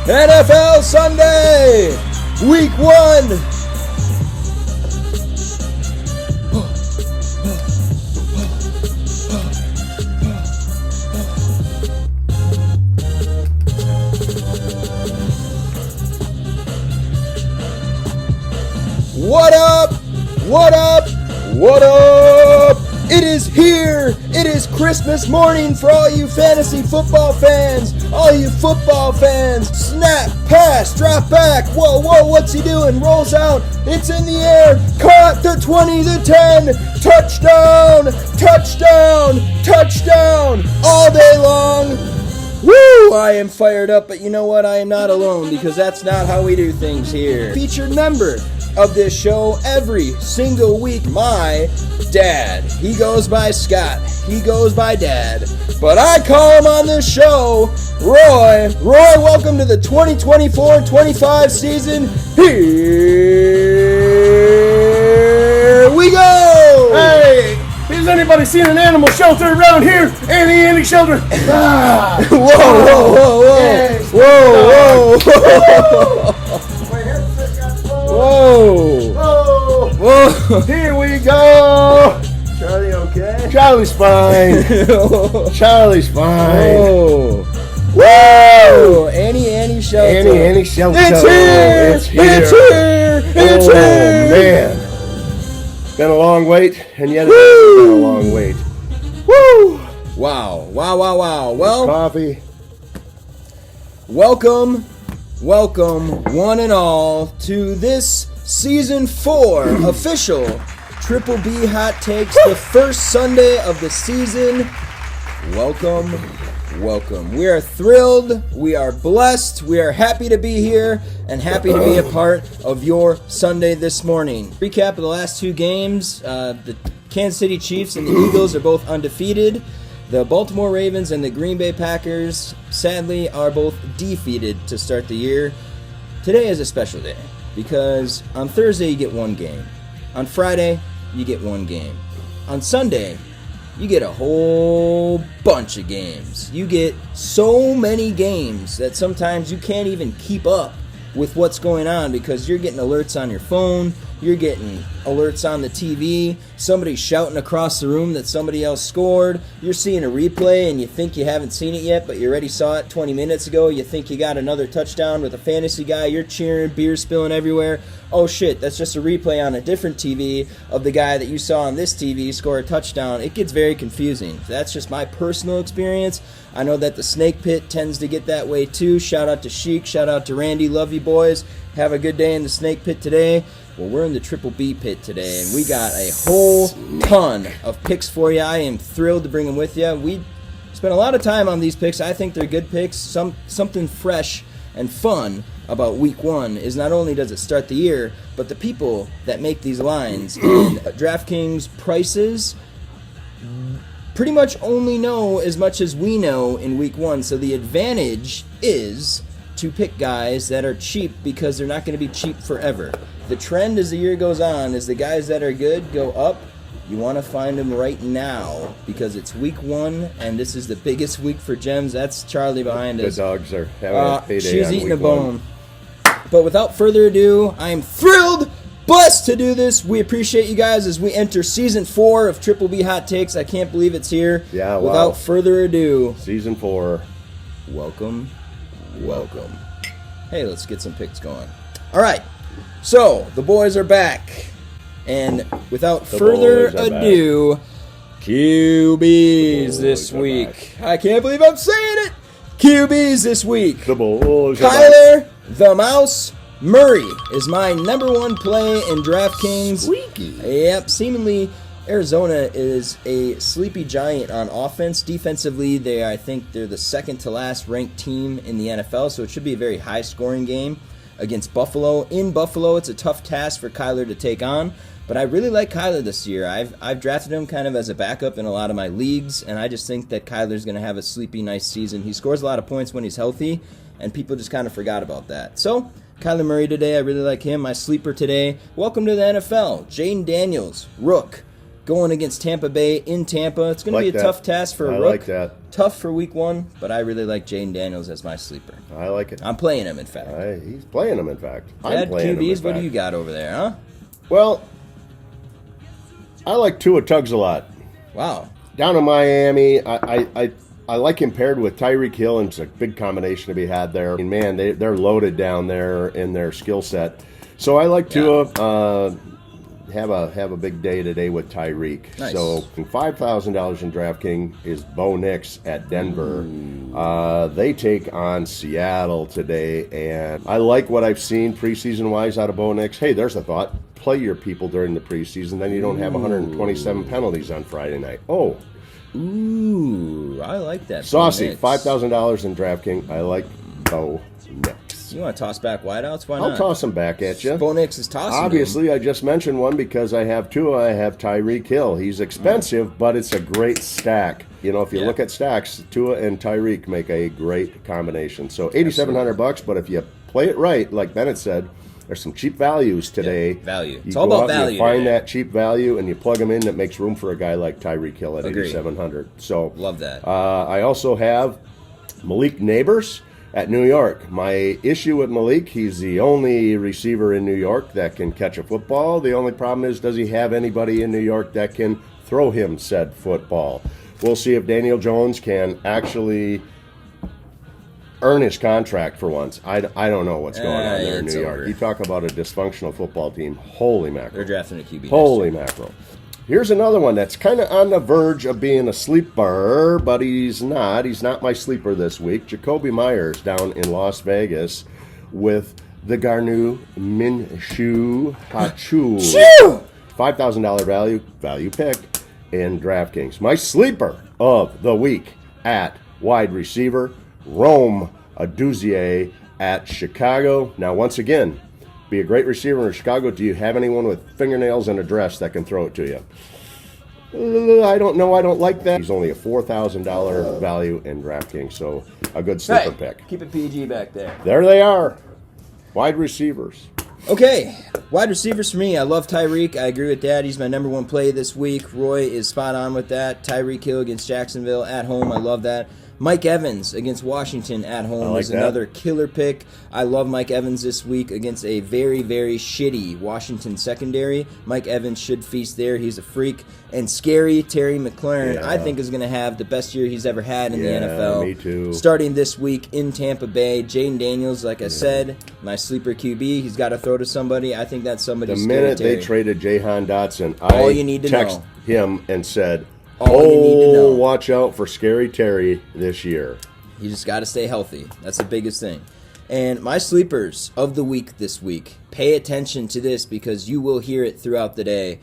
NFL Sunday, Week 1. What up? What up? What up? It is here. It is Christmas morning for all you fantasy football fans. All you football fans. Snap, pass, drop back. Whoa, whoa, what's he doing? Rolls out. It's in the air. Caught the 20, the 10. Touchdown, touchdown, touchdown. All day long. Woo! I am fired up, but you know what? I am not alone because that's not how we do things here. Featured member of this show every single week, my dad. He goes by Scott. He goes by Dad. But I call him on this show Roy. Roy, welcome to the 2024-25 season. Here we go! Hey! Has anybody seen an animal shelter around here? Any shelter? Ah. Whoa, whoa, whoa, whoa. Yes. Whoa, whoa. Whoa. Whoa. Whoa. Here we go. Charlie, okay? Charlie's fine. Charlie's fine. Whoa. Whoa. Annie shelter. Annie shelter. It's here. It's here. It's here. It's Oh, here. man. Been a long wait, and yet it's been a long wait. Woo. Wow. Well, Coffee. welcome, one and all, to this Season 4 official Triple B Hot Takes, the first Sunday of the season. Welcome. We are thrilled, we are blessed, we are happy to be here, and happy to be a part of your Sunday this morning. Recap of the last two games, the Kansas City Chiefs and the Eagles are both undefeated. The Baltimore Ravens and the Green Bay Packers, sadly, are both defeated to start the year. Today is a special day, because on Thursday you get one game. On Friday, you get one game. On Sunday, you get a whole bunch of games. You get so many games that sometimes you can't even keep up with what's going on because you're getting alerts on your phone, you're getting alerts on the TV, somebody's shouting across the room that somebody else scored, you're seeing a replay and you think you haven't seen it yet, but you already saw it 20 minutes ago, you think you got another touchdown with a fantasy guy, you're cheering, beer spilling everywhere. Oh shit, that's just a replay on a different TV of the guy that you saw on this TV score a touchdown. It gets very confusing. That's just my personal experience. I know that the Snake Pit tends to get that way too. Shout out to Sheik, shout out to Randy, love you boys. Have a good day in the Snake Pit today. Well, we're in the Triple B Pit today, and we got a whole ton of picks for you. I am thrilled to bring them with you. We spent a lot of time on these picks. I think they're good picks. Something fresh and fun about Week 1 is not only does it start the year, but the people that make these lines and DraftKings prices pretty much only know as much as we know in Week 1. So the advantage is to pick guys that are cheap because they're not going to be cheap forever. The trend as the year goes on is the guys that are good go up. You want to find them right now because it's Week 1 and this is the biggest week for gems. That's Charlie behind us. The dogs are having a payday. She's on eating week a bone. But without further ado, I am thrilled, blessed to do this. We appreciate you guys as we enter Season 4 of Triple B Hot Takes. I can't believe it's here. Yeah, wow. Without further ado, Season 4. welcome. Hey, let's get some picks going. All right, so the boys are back. And without further ado, QBs this week. I can't believe I'm saying it. QBs this week. The Bulls are back. Kyler the Mouse Murray is my number one play in DraftKings. Squeaky. Yep, seemingly Arizona is a sleepy giant on offense. Defensively, I think they're the second to last ranked team in the NFL, so it should be a very high scoring game against Buffalo. In Buffalo, it's a tough task for Kyler to take on, but I really like Kyler this year. I've drafted him kind of as a backup in a lot of my leagues, and I just think that Kyler's going to have a sleepy, nice season. He scores a lot of points when he's healthy, and people just kind of forgot about that. So, Kyler Murray today, I really like him. My sleeper today, welcome to the NFL. Jaden Daniels, Rook. going against Tampa Bay in Tampa. It's going to be a tough task for a Rook. I like that. Tough for week 1, but I really like Jaden Daniels as my sleeper. I like it. I'm playing him, in fact. He's playing him, in fact. Dad, QBs, what do you got over there, huh? Well, I like Tua Tugs a lot. Wow. Down in Miami, I like him paired with Tyreek Hill, and it's a big combination to be had there. And man, they're loaded down there in their skill set. So I like Tua. Have a big day today with Tyreek. Nice. So $5,000 in DraftKings is Bo Nix at Denver. They take on Seattle today, and I like what I've seen preseason wise out of Bo Nix. Hey, there's a thought: play your people during the preseason, then you don't have 127 penalties on Friday night. Oh, ooh, I like that. saucy! $5,000 in DraftKings. I like Bo Nix. You want to toss back wideouts? Why not? I'll toss them back at you. Bo Nix is tossing. Obviously, I just mentioned one because I have Tua. I have Tyreek Hill. He's expensive, but it's a great stack. You know, if you look at stacks, Tua and Tyreek make a great combination. So $8,700, but if you play it right, like Bennett said, there's some cheap values today. Yeah, value. You it's all about value. You find today. that cheap value and you plug them in. That makes room for a guy like Tyreek Hill at $8,700. So love that. I also have Malik Neighbors at New York. My issue with Malik, he's the only receiver in New York that can catch a football. The only problem is, does he have anybody in New York that can throw him said football? We'll see if Daniel Jones can actually earn his contract for once. I don't know what's going on there in New York. You talk about a dysfunctional football team. Holy mackerel. They're drafting a QB. Holy mackerel. Here's another one that's kind of on the verge of being a sleeper, but he's not. He's not my sleeper this week. Jacoby Myers down in Las Vegas with the Garnu Minshew Hachu. $5,000 value pick in DraftKings. My sleeper of the week at wide receiver, Rome Aduzier at Chicago. Now, once again, be a great receiver in Chicago. Do you have anyone with fingernails and a dress that can throw it to you? I don't know. I don't like that. He's only a $4,000 value in DraftKings, so a good sleeper pick. Keep it PG back there. There they are. Wide receivers. Okay, wide receivers for me. I love Tyreek. I agree with Dad. He's my number one play this week. Roy is spot on with that. Tyreek Hill against Jacksonville at home. I love that. Mike Evans against Washington at home is another killer pick. I love Mike Evans this week against a very, very shitty Washington secondary. Mike Evans should feast there. He's a freak. And scary Terry McLaurin, I think, is going to have the best year he's ever had in the NFL. Me too. Starting this week in Tampa Bay. Jaden Daniels, like I said, my sleeper QB. He's got to throw to somebody. I think that's somebody. The minute they traded Jahan Dotson, all you need to texted him and said, all you need to know. Watch out for Scary Terry this year. You just got to stay healthy. That's the biggest thing. And my sleepers of the week this week, pay attention to this because you will hear it throughout the day.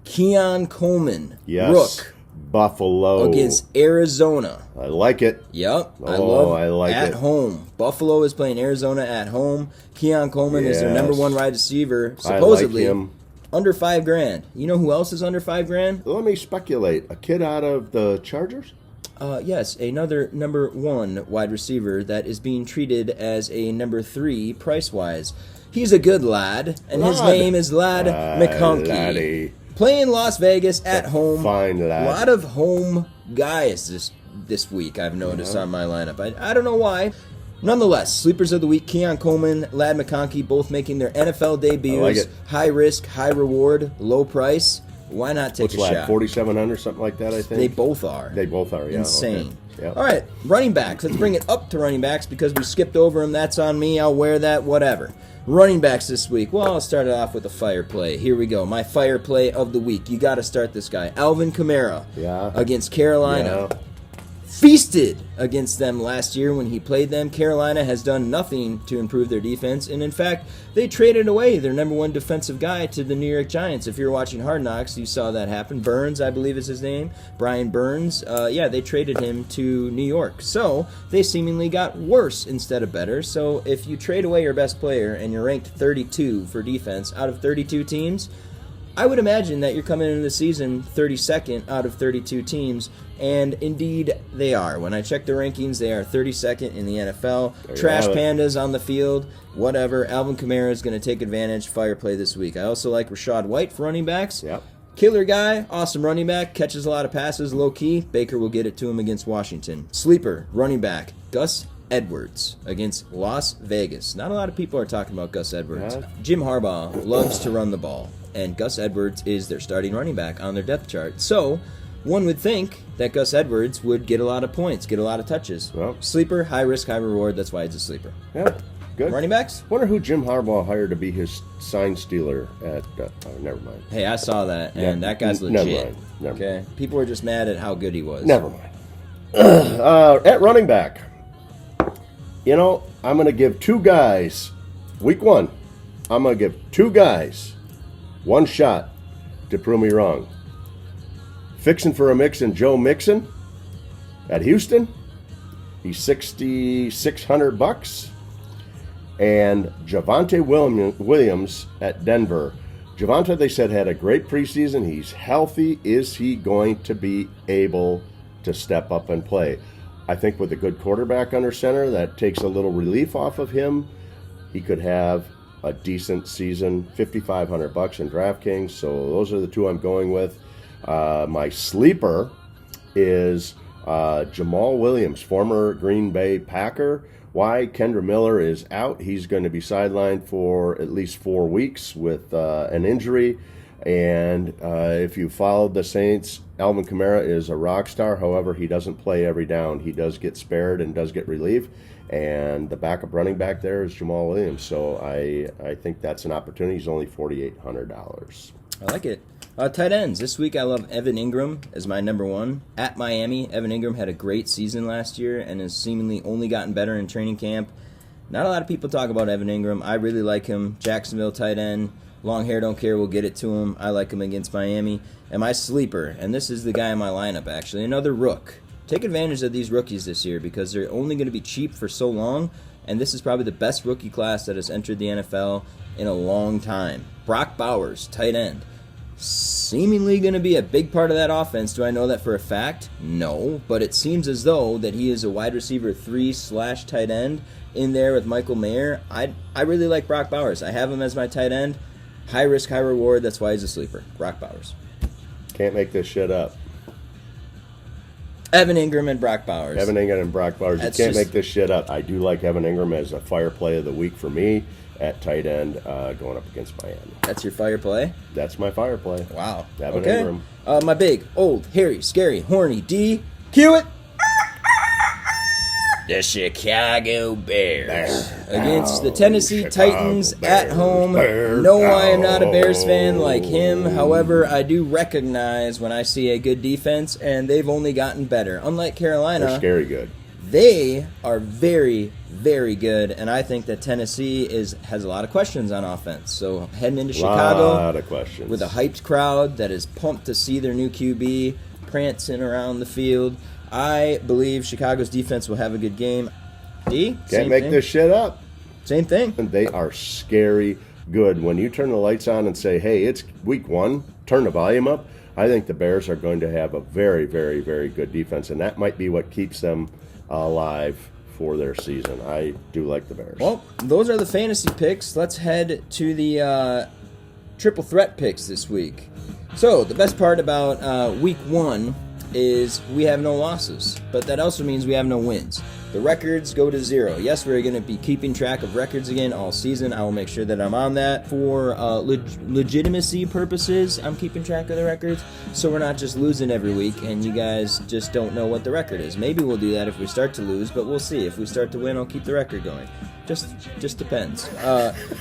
Keon Coleman, Rook, Buffalo against Arizona. I like it. Yep, I love it. At home. Buffalo is playing Arizona at home. Keon Coleman is their number one wide receiver, supposedly. I like him. Under $5,000. You know who else is under $5,000? Let me speculate. A kid out of the Chargers? Yes, another number one wide receiver that is being treated as a number 3 price-wise. He's a good lad, and his name is Ladd McConkey. Laddie. Playing Las Vegas at home. Fine lad. A lot of home guys this week I've noticed on my lineup. I don't know why. Nonetheless, sleepers of the week, Keon Coleman, Ladd McConkey, both making their NFL debuts. I like it. High risk, high reward, low price. Why not take a shot? 4,700, something like that, I think. They both are. Yeah. Insane. Okay. Yep. All right, running backs. Let's bring it up to running backs because we skipped over them. That's on me. I'll wear that, whatever. Running backs this week. Well, I'll start it off with a fire play. Here we go. My fire play of the week. You got to start this guy. Alvin Kamara against Carolina. Yeah. Feasted against them last year when he played them. Carolina has done nothing to improve their defense, and in fact, they traded away their number one defensive guy to the New York Giants. If you're watching Hard Knocks, you saw that happen. Burns, I believe is his name. Brian Burns. They traded him to New York. So they seemingly got worse instead of better. So if you trade away your best player and you're ranked 32 for defense out of 32 teams, I would imagine that you're coming into the season 32nd out of 32 teams, and indeed they are. When I check the rankings, they are 32nd in the NFL. Trash pandas on the field, whatever. Alvin Kamara is going to take advantage, fire play this week. I also like Rachaad White for running backs. Yep. Killer guy, awesome running back, catches a lot of passes, low key. Baker will get it to him against Washington. Sleeper, running back, Gus Edwards against Las Vegas. Not a lot of people are talking about Gus Edwards. Yeah. Jim Harbaugh loves to run the ball, and Gus Edwards is their starting running back on their depth chart. So, one would think that Gus Edwards would get a lot of points, get a lot of touches. Well. Sleeper, high risk, high reward. That's why he's a sleeper. Yeah, good. Running backs? Wonder who Jim Harbaugh hired to be his sign stealer at. Never mind. Hey, I saw that, and that guy's Never legit. mind. Never Okay, people were just mad at how good he was. Never mind. At running back, I'm going to give two guys, week one, I'm going to give two guys one shot to prove me wrong. Fixing for a Mixon, Joe Mixon at Houston. He's $6,600. And Javonte Williams at Denver. Javonte, they said, had a great preseason. He's healthy. Is he going to be able to step up and play? I think with a good quarterback under center, that takes a little relief off of him. He could have a decent season, $5,500 in DraftKings. So those are the two I'm going with. My sleeper is Jamal Williams, former Green Bay Packer. Why? Kendra Miller is out. He's going to be sidelined for at least 4 weeks with an injury. And if you followed the Saints, Alvin Kamara is a rock star. However, he doesn't play every down. He does get spared and does get relief. And the backup running back there is Jamal Williams. So I think that's an opportunity. He's only $4,800. I like it. Tight ends. This week I love Evan Ingram as my number one. At Miami, Evan Ingram had a great season last year and has seemingly only gotten better in training camp. Not a lot of people talk about Evan Ingram. I really like him. Jacksonville tight end. Long hair, don't care. We'll get it to him. I like him against Miami. And my sleeper, and this is the guy in my lineup actually, another rook. Take advantage of these rookies this year because they're only going to be cheap for so long. And this is probably the best rookie class that has entered the NFL in a long time. Brock Bowers, tight end. Seemingly going to be a big part of that offense. Do I know that for a fact? No, but it seems as though that he is a wide receiver 3/tight end in there with Michael Mayer. I really like Brock Bowers. I have him as my tight end. High risk, high reward. That's why he's a sleeper. Brock Bowers. Can't make this shit up. Evan Ingram and Brock Bowers. Evan Ingram and Brock Bowers. That's You can't just- make this shit up. I do like Evan Ingram as a fire play of the week for me at tight end going up against Miami. That's your fire play? That's my fire play. Wow. Evan Okay. Ingram. My big, old, hairy, scary, horny D. Cue it. The Chicago Bears against the Tennessee Chicago Titans Bears, at home. Bears No, I am not a Bears down. fan like him. However, I do recognize when I see a good defense, and they've only gotten better. Unlike Carolina, They're scary good. they are very, very good, and I think that Tennessee has a lot of questions on offense. So heading into Chicago Lot of questions. with a hyped crowd that is pumped to see their new QB prancing around the field, I believe Chicago's defense will have a good game. D? Can't make this shit up. Same thing. And they are scary good. When you turn the lights on and say, hey, it's week one, turn the volume up, I think the Bears are going to have a very, very, very good defense, and that might be what keeps them alive for their season. I do like the Bears. Well, those are the fantasy picks. Let's head to the triple threat picks this week. So, the best part about week one is we have no losses, but that also means we have no wins. The records go to 0. Yes, we're going to be keeping track of records again all season. I will make sure that I'm on that for legitimacy purposes. I'm keeping track of the records, so we're not just losing every week and you guys just don't know what the record is. Maybe we'll do that if we start to lose, but we'll see. If we start to win, I'll keep the record going. Just depends.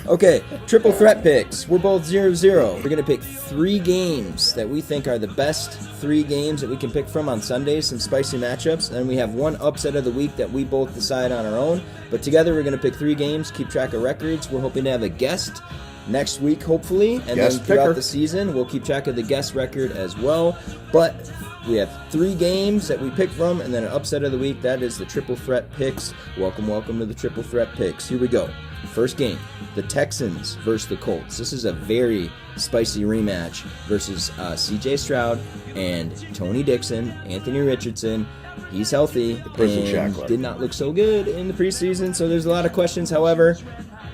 Okay, triple threat picks. We're both 0-0. We're going to pick 3 games that we think are the best 3 games that we can pick from on Sundays, some spicy matchups. And we have one upset of the week that we both decide on our own. But together we're going to pick 3 games, keep track of records. We're hoping to have a guest next week, hopefully. And Guest then throughout picker. the season, we'll keep track of the guest record as well. But we have 3 games that we pick from, and then an upset of the week. That is the triple threat picks. Welcome to the triple threat picks. Here we go. First game, the Texans versus the Colts. This is a very spicy rematch versus C.J. Stroud and Tony Dixon, Anthony Richardson. He's healthy prison and shackler. did not look so good in the preseason, so there's a lot of questions. However,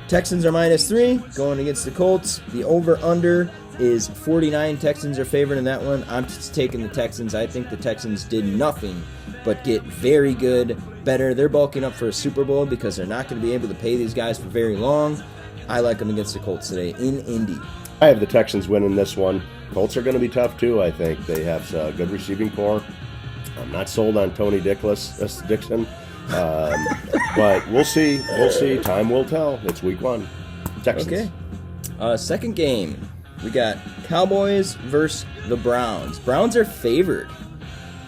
Texans are -3 going against the Colts. The over-under is 49. Texans are favored in that one. I'm just taking the Texans. I think the Texans did nothing but get very good, better. They're bulking up for a Super Bowl because they're not going to be able to pay these guys for very long. I like them against the Colts today in Indy. I have the Texans winning this one. Colts are going to be tough too, I think. They have a good receiving core. I'm not sold on Tony Dixon. But we'll see. We'll see. Time will tell. It's week 1. Texans. Okay. Second game. We got Cowboys versus the Browns. Browns are favored.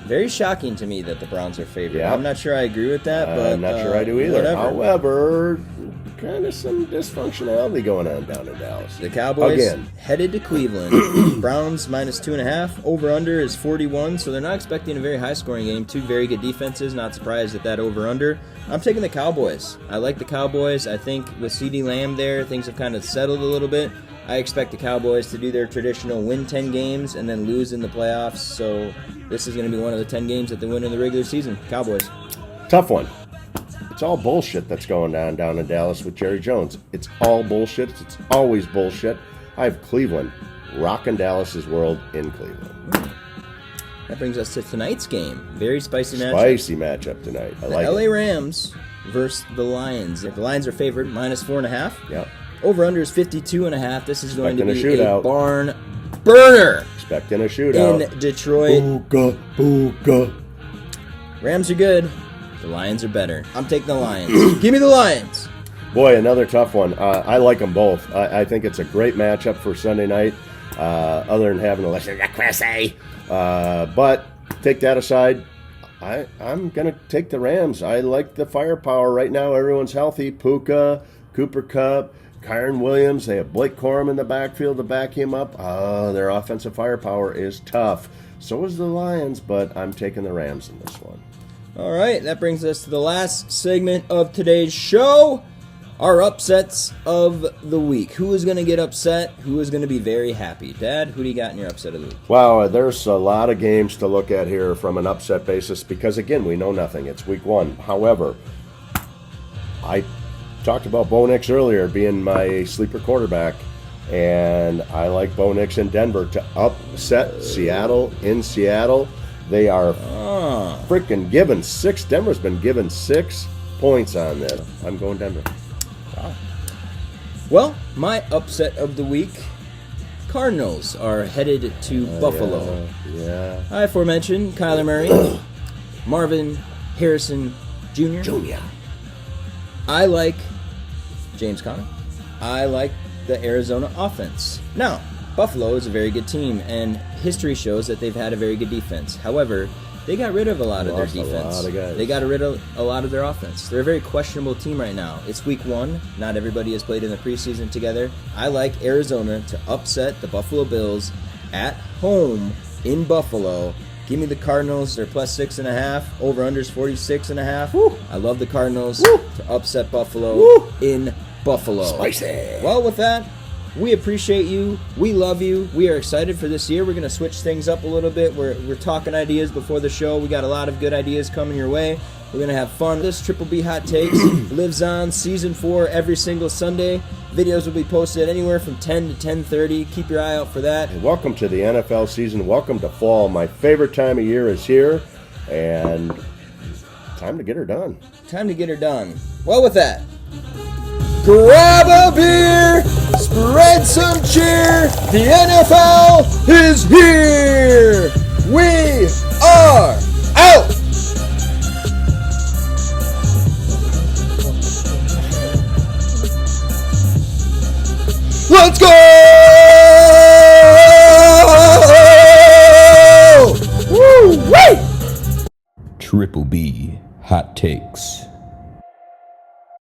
Very shocking to me that the Browns are favored. Yeah. I'm not sure I agree with that, but I'm not sure I do either. Whatever. However, kind of some dysfunctionality going on down in Dallas. The Cowboys Again. headed to Cleveland. Browns -2.5. Over-under is 41, so they're not expecting a very high-scoring game. Two very good defenses. Not surprised at that over-under. I'm taking the Cowboys. I like the Cowboys. I think with CeeDee Lamb there, things have kind of settled a little bit. I expect the Cowboys to do their traditional win 10 games and then lose in the playoffs, so this is going to be one of the 10 games that they win in the regular season. Cowboys. Tough one. It's all bullshit that's going on down in Dallas with Jerry Jones. It's all bullshit. It's always bullshit. I have Cleveland rocking Dallas's world in Cleveland. That brings us to tonight's game. Very spicy matchup. Spicy matchup tonight. I The like LA it. Rams versus the Lions. The Lions are favored, -4.5. Yep. Over-under is 52.5. This is going to be Expecting a shootout. a barn burner Expecting a shootout. in Detroit. Booga, booga. Rams are good. The Lions are better. I'm taking the Lions. Give me the Lions. Boy, another tough one. I like them both. I think it's a great matchup for Sunday night, other than having to listen to Chris A. But take that aside, I'm going to take the Rams. I like the firepower right now. Everyone's healthy. Puka, Cooper Kupp, Kyron Williams. They have Blake Corum in the backfield to back him up. Their offensive firepower is tough. So is the Lions, but I'm taking the Rams in this one. All right, that brings us to the last segment of today's show. Our upsets of the week. Who is going to get upset? Who is going to be very happy? Dad, who do you got in your upset of the week? Wow, there's a lot of games to look at here from an upset basis because, again, we know nothing. It's week 1. However, I talked about Bo Nix earlier being my sleeper quarterback, and I like Bo Nix in Denver to upset Seattle in Seattle. They are freaking given 6. Denver's been given 6 points on this. I'm going Denver. Well, my upset of the week, Cardinals are headed to Buffalo. Yeah. I aforementioned Kyler Murray, Marvin Harrison Jr. I like James Conner. I like the Arizona offense. Now, Buffalo is a very good team, and history shows that they've had a very good defense. However, they got rid of a lot of their defense. They got rid of a lot of their offense. They're a very questionable team right now. It's week 1. Not everybody has played in the preseason together. I like Arizona to upset the Buffalo Bills at home in Buffalo. Give me the Cardinals. They're +6.5. Over-under is 46.5. Woo. I love the Cardinals Woo. to upset Buffalo Woo. in Buffalo. Spicy. Well, with that, we appreciate you. We love you. We are excited for this year. We're going to switch things up a little bit. We're talking ideas before the show. We got a lot of good ideas coming your way. We're going to have fun. This Triple B Hot Takes lives on season 4 every single Sunday. Videos will be posted anywhere from 10 to 10:30. Keep your eye out for that. And welcome to the NFL season. Welcome to fall. My favorite time of year is here, and time to get her done. Time to get her done. Well, with that, grab a beer, spread some cheer. The NFL is here. We are out. Let's go! Woo! Woo! Triple B Hot Takes.